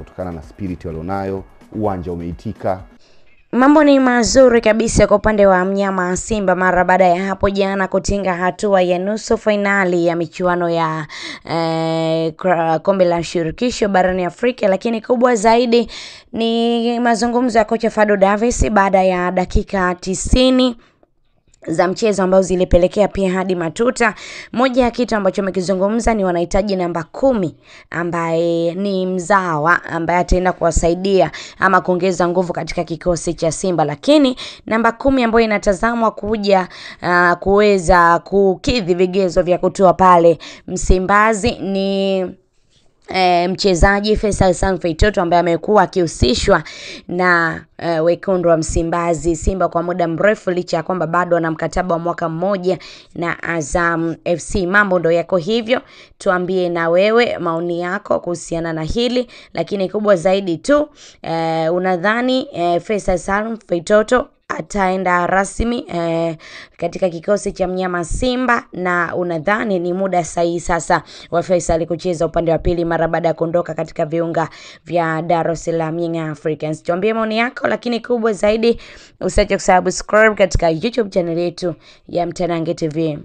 kutokana na spirit walionayo, uwanja umeitika. Mambo ni mazuri kabisa kwa upande wa mnyama Simba mara baada ya hapo jana kutinga hatua ya nusu finali ya michuano ya kombe la shirikisho barani Afrika, lakini kubwa zaidi ni mazungumzo ya kocha Fadlu Davis baada ya dakika 90 za mchezo ambao zilipelekea pia hadi matuta. Moja ya kitu ambacho amekizungumza ni wanahitaji namba 10 ambaye ni mzawa ambaye ataenda kuwasaidia ama kuongeza nguvu katika kikosi cha Simba, lakini namba 10 ambayo inatazamwa kuja kuweza kukidhi vigezo vya kutoa pale Msimbazi ni mchezaji Faisal Salum Feitoto ambaye amekuwa akihusishwa na wekundu wa Msimbazi Simba kwa muda mrefu, licha ya kwamba bado ana mkataba wa mwaka mmoja na Azam FC. Mambo ndo yako hivyo, tuambie na wewe maoni yako kuhusiana na hili, lakini kubwa zaidi tu unadhani Faisal Salum Feitoto ataenda rasmi katika kikosi cha mnyama Simba, na unadhani ni muda sahihi sasa wa Faisal kucheza upande wa pili mara baada ya kuondoka katika viunga vya Dar es Salaam Young Africans? Tuambie maoni yako, lakini kubwa zaidi usiache kusubscribe katika YouTube channel yetu ya Mtanange TV.